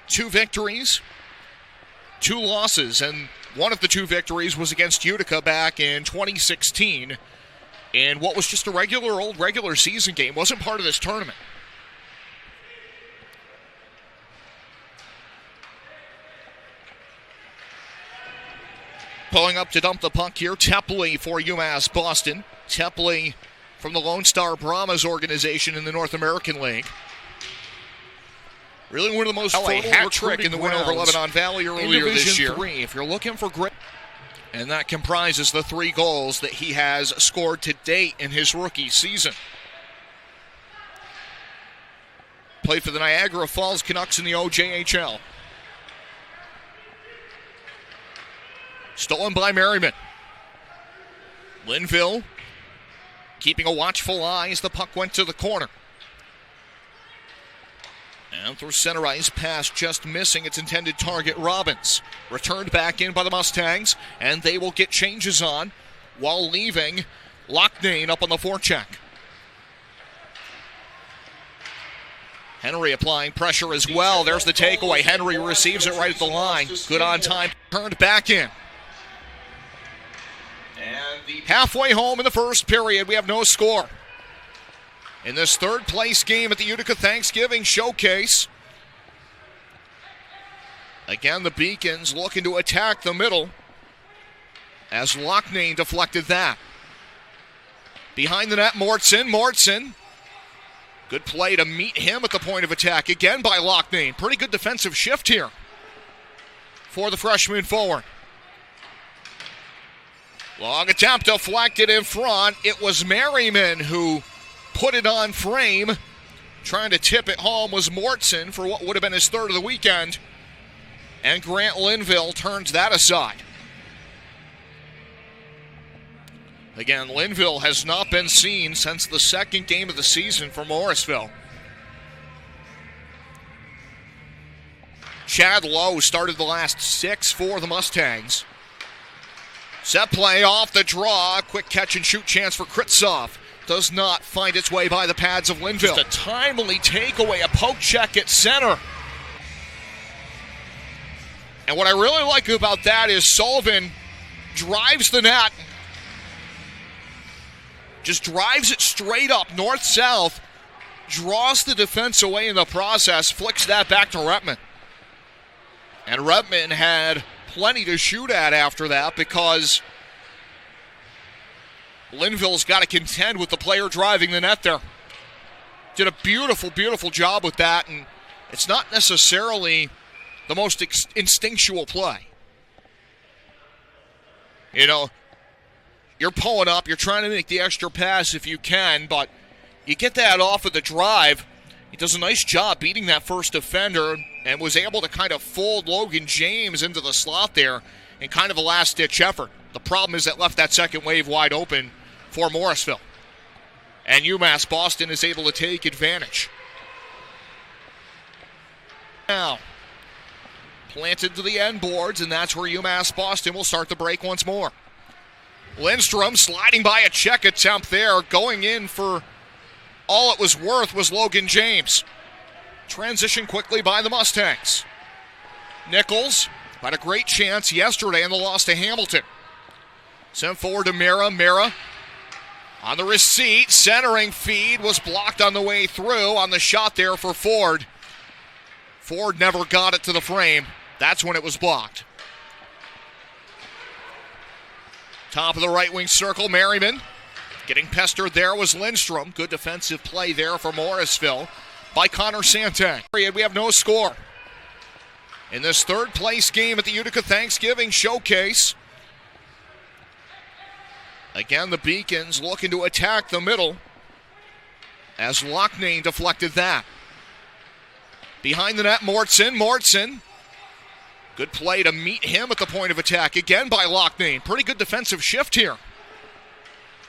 2 victories, 2 losses, and one of the 2 victories was against Utica back in 2016 in what was just a regular season game. Wasn't part of this tournament. Pulling up to dump the puck here, Tepley for UMass Boston. Tepley from the Lone Star Brahmas organization in the North American League. Really one of the most fertile hat trick in the win over Lebanon Valley earlier this year. If you're looking for great, and that comprises the 3 goals that he has scored to date in his rookie season. Played for the Niagara Falls Canucks in the OJHL. Stolen by Merriman. Linville keeping a watchful eye as the puck went to the corner. And through center ice, pass just missing its intended target, Robbins. Returned back in by the Mustangs, and they will get changes on while leaving Loughnane up on the forecheck. Henry applying pressure as well. There's the takeaway. Henry receives it right at the line. Good on time. Turned back in. Halfway home in the first period, we have no score. In this third place game at the Utica Thanksgiving Showcase. Again, the Beacons looking to attack the middle as Loughnane deflected that. Behind the net, Mortson. Good play to meet him at the point of attack again by Loughnane. Pretty good defensive shift here for the freshman forward. Long attempt deflected in front. It was Merriman who put it on frame. Trying to tip it home was Mortson for what would have been his 3rd of the weekend. And Grant Linville turns that aside. Again, Linville has not been seen since the 2nd game of the season for Morrisville. Chad Lowe started the last 6 for the Mustangs. Set play off the draw. Quick catch and shoot chance for Kritsov. Does not find its way by the pads of Linville. Just a timely takeaway, a poke check at center. And what I really like about that is Sullivan drives the net. Just drives it straight up, north-south. Draws the defense away in the process. Flicks that back to Repman. And Repman had plenty to shoot at after that because Linville's got to contend with the player driving the net there. Did a beautiful job with that, and it's not necessarily the most instinctual play. You know, you're pulling up, you're trying to make the extra pass if you can, but you get that off of the drive. He does a nice job beating that first defender and was able to kind of fold Logan James into the slot there in kind of a last-ditch effort. The problem is that left that second wave wide open for Morrisville. And UMass Boston is able to take advantage. Now, planted to the end boards, and that's where UMass Boston will start the break once more. Lindstrom sliding by a check attempt there. Going in for all it was worth was Logan James. Transition quickly by the Mustangs. Nichols had a great chance yesterday in the loss to Hamilton. Sent forward to Mara. Mara on the receipt. Centering feed was blocked on the way through on the shot there for Ford. Ford never got it to the frame. That's when it was blocked. Top of the right wing circle, Merriman. Getting pestered there was Lindstrom. Good defensive play there for Morrisville by Connor Santang. We have no score. In this third place game at the Utica Thanksgiving Showcase. Again, the Beacons looking to attack the middle as Loughnane deflected that. Behind the net, Mortson. Good play to meet him at the point of attack again by Loughnane. Pretty good defensive shift here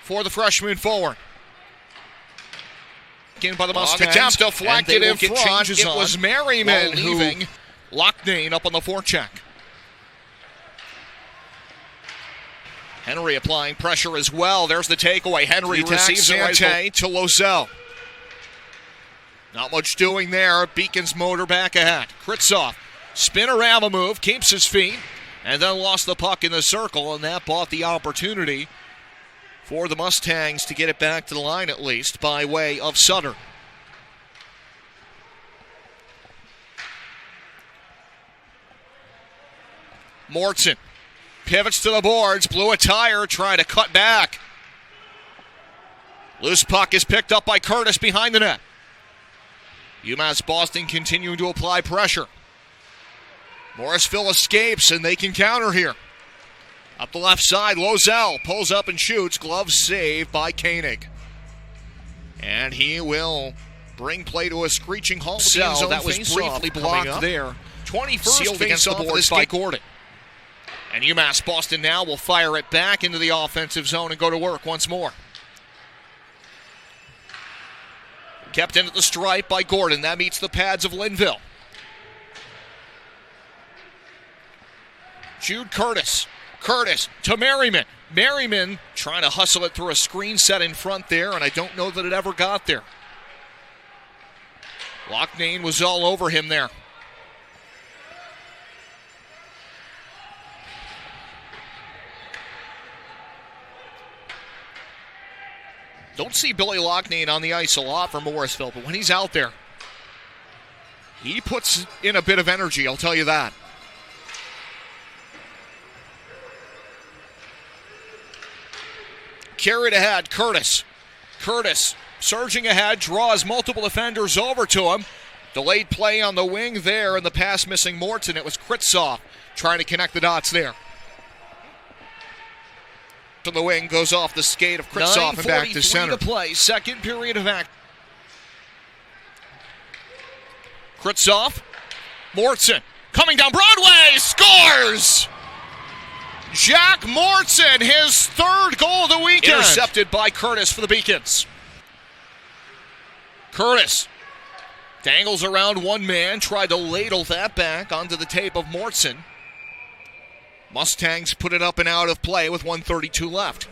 for the freshman forward. In by the Mustangs. Attempt deflected in front. It was Merriman leaving Loughnane up on the forecheck. Henry applying pressure as well. There's the takeaway. Henry receives it right to Lozelle. Not much doing there. Beacon's motor back ahead. Kritzoff, spin-a-rama move, keeps his feet, and then lost the puck in the circle, and that bought the opportunity for the Mustangs to get it back to the line at least by way of Sutter. Mortson pivots to the boards, blew a tire, trying to cut back. Loose puck is picked up by Curtis behind the net. UMass Boston continuing to apply pressure. Morrisville escapes, and they can counter here. Up the left side, Lozelle pulls up and shoots. Glove saved by Koenig. And he will bring play to a screeching halt. That was briefly blocked there. 21st face-off by Gordon. And UMass Boston now will fire it back into the offensive zone and go to work once more. Kept in at the stripe by Gordon. That meets the pads of Linville. Jude Curtis. Curtis to Merriman. Merriman trying to hustle it through a screen set in front there, and I don't know that it ever got there. Loughnane was all over him there. Don't see Billy Loughnane on the ice a lot for Morrisville, but when he's out there, he puts in a bit of energy, I'll tell you that. Carried ahead, Curtis. Curtis surging ahead, draws multiple defenders over to him. Delayed play on the wing there, and the pass missing Morton. It was Kritzoff trying to connect the dots there. To the wing, goes off the skate of Kritzoff and back to center. 9:43 to play, second period of action. Kritzoff, Mortson, coming down Broadway, scores! Jack Mortson, his third goal of the weekend. Intercepted by Curtis for the Beacons. Curtis dangles around one man, tried to ladle that back onto the tape of Mortson. Mustangs put it up and out of play with 1:32 left.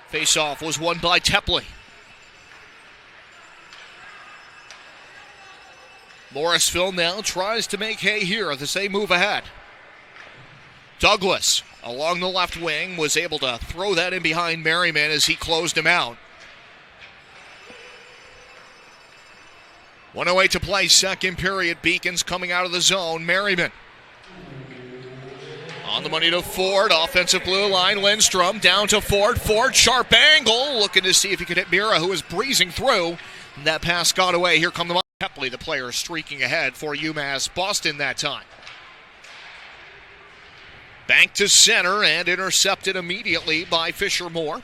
Face-off was won by Tepley. Morrisville now tries to make hay here as they move ahead. Douglas along the left wing was able to throw that in behind Merriman as he closed him out. 1:08 to play, second period. Beacons coming out of the zone. Merriman on the money to Ford, offensive blue line. Lindstrom down to Ford. Ford, sharp angle, looking to see if he could hit Mira, who was breezing through. That pass got away. Here come the Tepley, the player streaking ahead for UMass Boston that time. Banked to center and intercepted immediately by Fisher Moore.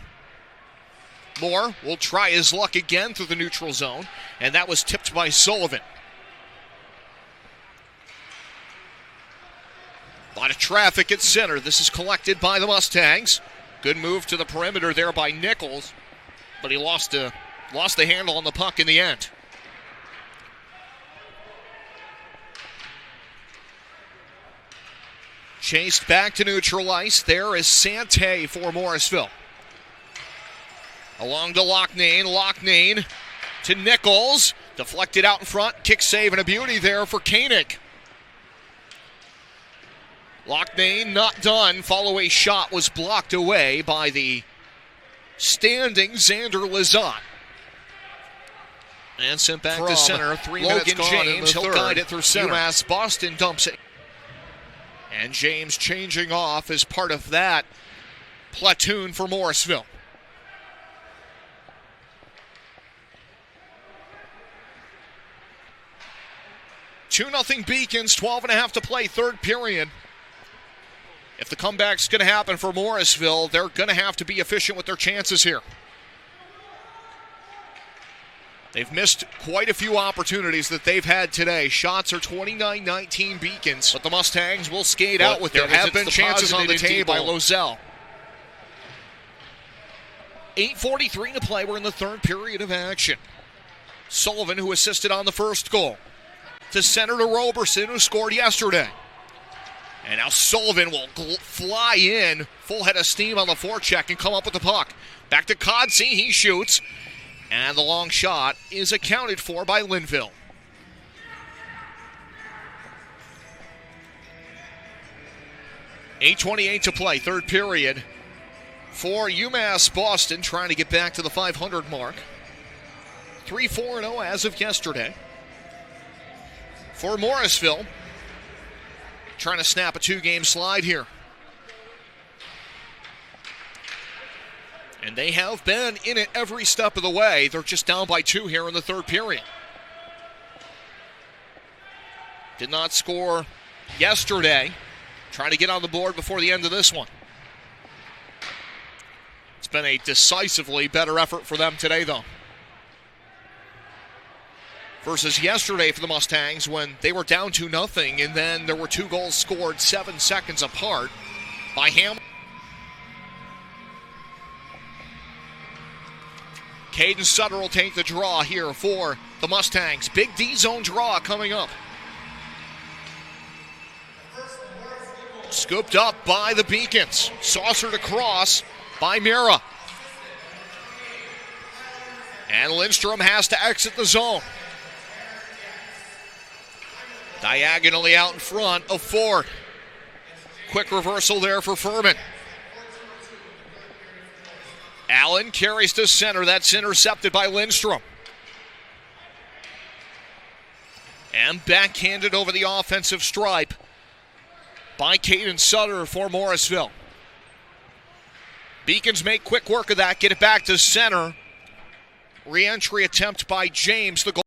Moore will try his luck again through the neutral zone, and that was tipped by Sullivan. A lot of traffic at center. This is collected by the Mustangs. Good move to the perimeter there by Nichols, but he lost the handle on the puck in the end. Chased back to neutral ice. There is Sante for Morrisville. Along to Loughnane. Loughnane to Nichols. Deflected out in front. Kick save and a beauty there for Koenig. Loughnane not done. Follow-away shot was blocked away by the standing Xander Lizotte. And sent back to center. 3 minutes gone James, he'll guide it through center. UMass Boston dumps it. And James changing off as part of that platoon for Morrisville. Two 2-0 Beacons, 12.5 to play, third period. If the comeback's going to happen for Morrisville, they're going to have to be efficient with their chances here. They've missed quite a few opportunities that they've had today. Shots are 29-19 Beacons, but the Mustangs will skate out with it. There have been chances on the table by Lozelle. 8:43 to play. We're in the third period of action. Sullivan, who assisted on the first goal, to center to Roberson, who scored yesterday. And now Sullivan will fly in, full head of steam on the forecheck and come up with the puck. Back to Codsey, he shoots. And the long shot is accounted for by Linville. $8:28 to play, third period. For UMass Boston, trying to get back to the 500 mark. 3-4-0 as of yesterday. For Morrisville, trying to snap a two-game slide here. And they have been in it every step of the way. They're just down by 2 here in the third period. Did not score yesterday. Trying to get on the board before the end of this one. It's been a decisively better effort for them today, though. Versus yesterday for the Mustangs when they were down 2-0, and then there were 2 goals scored 7 seconds apart by Hamilton. Caden Sutter will take the draw here for the Mustangs. Big D-zone draw coming up. Scooped up by the Beacons. Saucered across by Mira. And Lindstrom has to exit the zone. Diagonally out in front of Ford. Quick reversal there for Furman. Allen carries to center. That's intercepted by Lindstrom. And backhanded over the offensive stripe by Caden Sutter for Morrisville. Beacons make quick work of that. Get it back to center. Re-entry attempt by James. The goal.